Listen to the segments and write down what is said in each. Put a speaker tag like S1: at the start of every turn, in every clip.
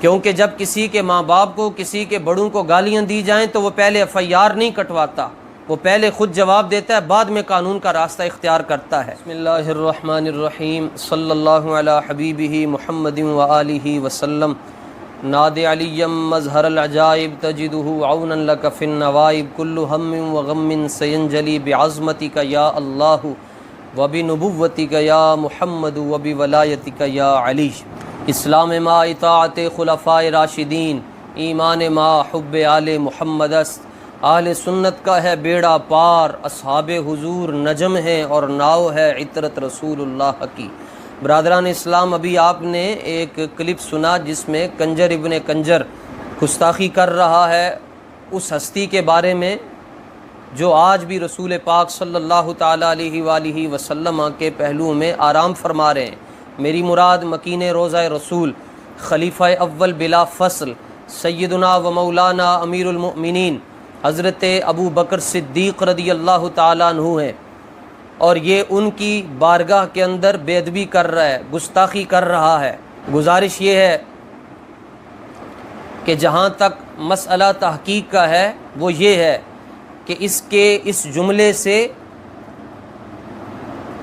S1: کیونکہ جب کسی کے ماں باپ کو، کسی کے بڑوں کو گالیاں دی جائیں تو وہ پہلے ایف آئی آر نہیں کٹواتا، وہ پہلے خود جواب دیتا ہے، بعد میں قانون کا راستہ اختیار کرتا ہے۔ بسم اللہ الرحمن الرحیم، صلی اللہ علی حبیبہ محمد وآلہ وسلم۔ ناد علیم مظہر العجائب تجدہ عونا لک فی النوائب، کل ہم وغم سینجلی بعظمتک یا اللہ وبنبوتک یا محمد وبولایتک یا علی۔ اسلام ما اطاعت خلفاء راشدین، ایمان ما حب آل محمد است۔ اہل سنت کا ہے بیڑا پار، اصحاب حضور نجم ہے اور ناؤ ہے عطرت رسول اللہ کی۔ برادران اسلام، ابھی آپ نے ایک کلپ سنا جس میں کنجر ابن کنجر گستاخی کر رہا ہے اس ہستی کے بارے میں جو آج بھی رسول پاک صلی اللہ تعالیٰ علیہ وآلہ وسلم کے پہلو میں آرام فرما رہے ہیں۔ میری مراد مکین روضہ رسول، خلیفہ اول بلا فصل، سیدنا و مولانا امیر المؤمنین حضرت ابو بکر صدیق رضی اللہ تعالیٰ عنہ ہیں، اور یہ ان کی بارگاہ کے اندر بے ادبی کر رہا ہے، گستاخی کر رہا ہے۔ گزارش یہ ہے کہ جہاں تک مسئلہ تحقیق کا ہے وہ یہ ہے کہ اس جملے سے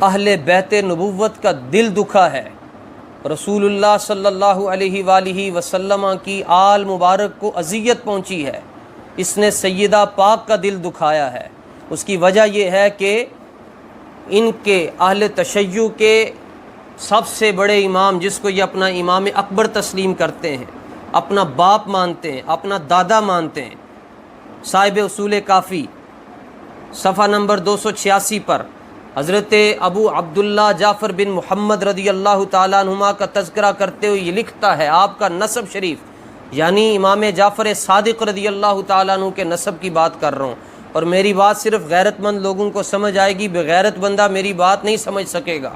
S1: اہل بیت نبوت کا دل دکھا ہے، رسول اللہ صلی اللہ علیہ وآلہ وسلم کی آل مبارک کو اذیت پہنچی ہے، اس نے سیدہ پاک کا دل دکھایا ہے۔ اس کی وجہ یہ ہے کہ ان کے اہل تشیع کے سب سے بڑے امام، جس کو یہ اپنا امام اکبر تسلیم کرتے ہیں، اپنا باپ مانتے ہیں، اپنا دادا مانتے ہیں، صاحب اصول کافی صفحہ نمبر 286 پر حضرت ابو عبداللہ جعفر بن محمد رضی اللہ تعالیٰ عنہما کا تذکرہ کرتے ہوئے یہ لکھتا ہے، آپ کا نسب شریف، یعنی امام جعفر صادق رضی اللہ تعالیٰ عنہ کے نسب کی بات کر رہا ہوں، اور میری بات صرف غیرت مند لوگوں کو سمجھ آئے گی، بغیرت بندہ میری بات نہیں سمجھ سکے گا،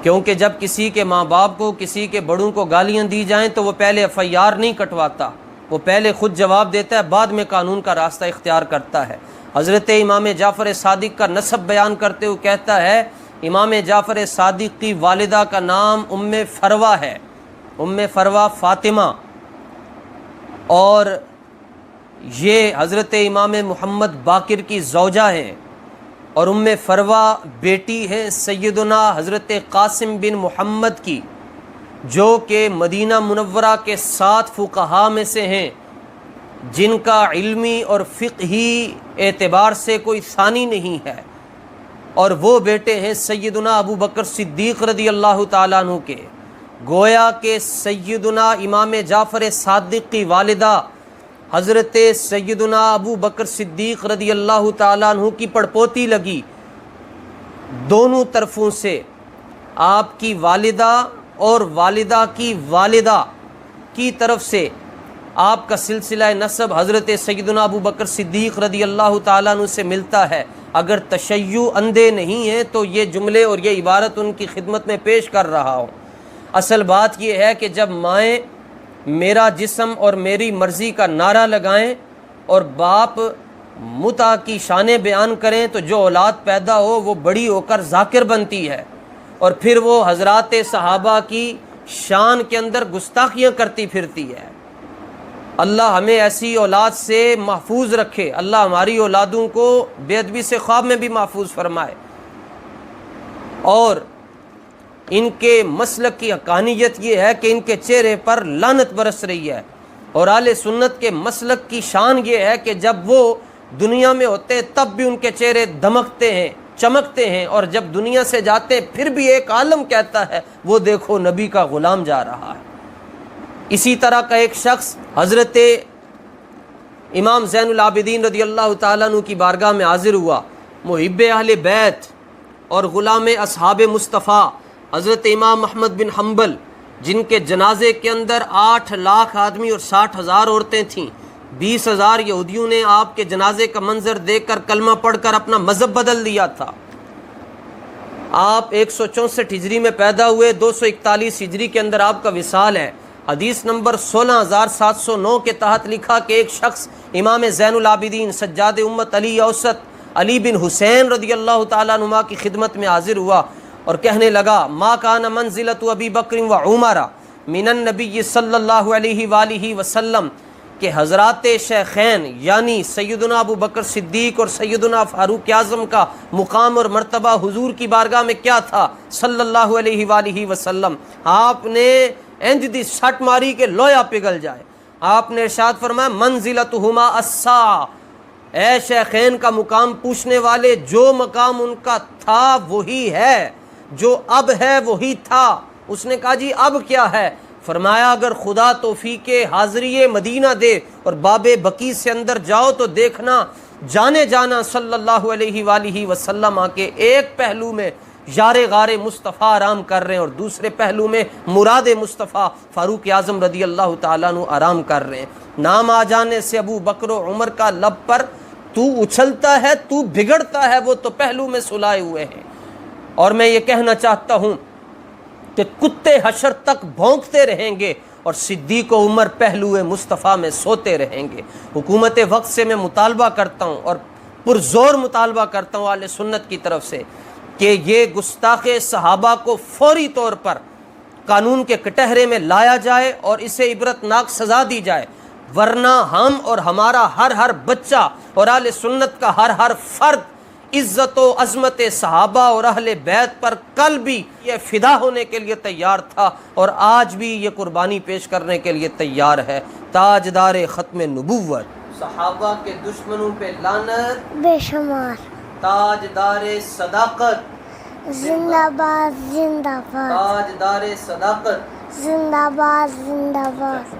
S1: کیونکہ جب کسی کے ماں باپ کو، کسی کے بڑوں کو گالیاں دی جائیں تو وہ پہلے ایف آئی آر نہیں کٹواتا، وہ پہلے خود جواب دیتا ہے، بعد میں قانون کا راستہ اختیار کرتا ہے۔ حضرت امام جعفر صادق کا نسب بیان کرتے ہوئے کہتا ہے، امام جعفر صادق کی والدہ کا نام ام فروہ ہے، ام فروہ فاطمہ، اور یہ حضرت امام محمد باقر کی زوجہ ہیں، اور ام فروہ بیٹی ہیں سیدنا حضرت قاسم بن محمد کی، جو کہ مدینہ منورہ کے 7 فقہاء میں سے ہیں، جن کا علمی اور فقہی اعتبار سے کوئی ثانی نہیں ہے، اور وہ بیٹے ہیں سیدنا ابو بکر صدیق رضی اللہ تعالیٰ عنہ کے۔ گویا کہ سیدنا امام جعفر صادق کی والدہ حضرت سیدنا ابو بکر صدیق رضی اللہ تعالیٰ عنہ کی پڑپوتی لگی، دونوں طرفوں سے آپ کی والدہ اور والدہ کی والدہ کی طرف سے آپ کا سلسلہ نسب حضرت سیدنا ابو بکر صدیق رضی اللہ تعالیٰ عنہ سے ملتا ہے۔ اگر تشیع اندھے نہیں ہیں تو یہ جملے اور یہ عبارت ان کی خدمت میں پیش کر رہا ہوں۔ اصل بات یہ ہے کہ جب مائیں میرا جسم اور میری مرضی کا نعرہ لگائیں اور باپ متع کی شانیں بیان کریں تو جو اولاد پیدا ہو وہ بڑی ہو کر ذاکر بنتی ہے، اور پھر وہ حضرات صحابہ کی شان کے اندر گستاخیاں کرتی پھرتی ہے۔ اللہ ہمیں ایسی اولاد سے محفوظ رکھے، اللہ ہماری اولادوں کو بے ادبی سے خواب میں بھی محفوظ فرمائے، اور ان کے مسلک کی حقانیت یہ ہے کہ ان کے چہرے پر لعنت برس رہی ہے، اور اہل سنت کے مسلک کی شان یہ ہے کہ جب وہ دنیا میں ہوتے تب بھی ان کے چہرے دمکتے ہیں، چمکتے ہیں، اور جب دنیا سے جاتے پھر بھی ایک عالم کہتا ہے وہ دیکھو نبی کا غلام جا رہا ہے۔ اسی طرح کا ایک شخص حضرت امام زین العابدین رضی اللہ تعالیٰ عنہ کی بارگاہ میں حاضر ہوا، محب اہل بیت اور غلام اصحاب مصطفیٰ حضرت امام احمد بن حنبل، جن کے جنازے کے اندر 8 لاکھ آدمی اور 60,000 عورتیں تھیں، 20,000 یہودیوں نے آپ کے جنازے کا منظر دیکھ کر کلمہ پڑھ کر اپنا مذہب بدل دیا تھا۔ آپ 164 ہجری میں پیدا ہوئے، 241 ہجری کے اندر آپ کا وصال ہے۔ حدیث نمبر 16709 کے تحت لکھا کہ ایک شخص امام زین العابدین سجاد امت علی اوسط علی بن حسین رضی اللہ تعالیٰ عنہ کی خدمت میں حاضر ہوا اور کہنے لگا ما کان منزلۃ ابی بکر و عمر من النبی صلی اللہ علیہ وآلہ وسلم، کہ حضرات شیخین یعنی سیدنا ابو بکر صدیق اور سیدنا فاروق اعظم کا مقام اور مرتبہ حضور کی بارگاہ میں کیا تھا صلی اللہ علیہ وآلہ وسلم۔ آپ نے انج دی سٹ ماری کہ لویا پگھل جائے۔ آپ نے ارشاد فرمایا منزلتہما الساعہ، اے شیخین کا مقام پوچھنے والے، جو مقام ان کا تھا وہی ہے، جو اب ہے وہی تھا۔ اس نے کہا جی اب کیا ہے؟ فرمایا اگر خدا توفیق حاضری مدینہ دے اور باب بقیع سے اندر جاؤ تو دیکھنا جانے جانا صلی اللہ علیہ وآلہ وسلم کے ایک پہلو میں یار غار مصطفیٰ آرام کر رہے ہیں اور دوسرے پہلو میں مراد مصطفیٰ فاروق اعظم رضی اللہ تعالیٰ عنہ آرام کر رہے ہیں۔ نام آ جانے سے ابو بکر و عمر کا لب پر تو اچھلتا ہے، تو بگڑتا ہے، وہ تو پہلو میں سلائے ہوئے ہیں۔ اور میں یہ کہنا چاہتا ہوں کہ کتے حشر تک بھونکتے رہیں گے اور صدیق و عمر پہلو مصطفیٰ میں سوتے رہیں گے۔ حکومت وقت سے میں مطالبہ کرتا ہوں اور پرزور مطالبہ کرتا ہوں اہل سنت کی طرف سے کہ یہ گستاخ صحابہ کو فوری طور پر قانون کے کٹہرے میں لایا جائے اور اسے عبرتناک سزا دی جائے، ورنہ ہم اور ہمارا ہر بچہ اور اہل سنت کا ہر فرد عزت و عظمت صحابہ اور اہل بیت پر کل بھی یہ فدا ہونے کے لیے تیار تھا اور آج بھی یہ قربانی پیش کرنے کے لیے تیار ہے۔ تاجدار ختم نبوت، صحابہ کے دشمنوں پہ لعنت
S2: بے شمار،
S1: تاجدار صداقت
S2: زندہ باد زندہ باد،
S1: تاجدار صداقت
S2: زندہ باد زندہ باد۔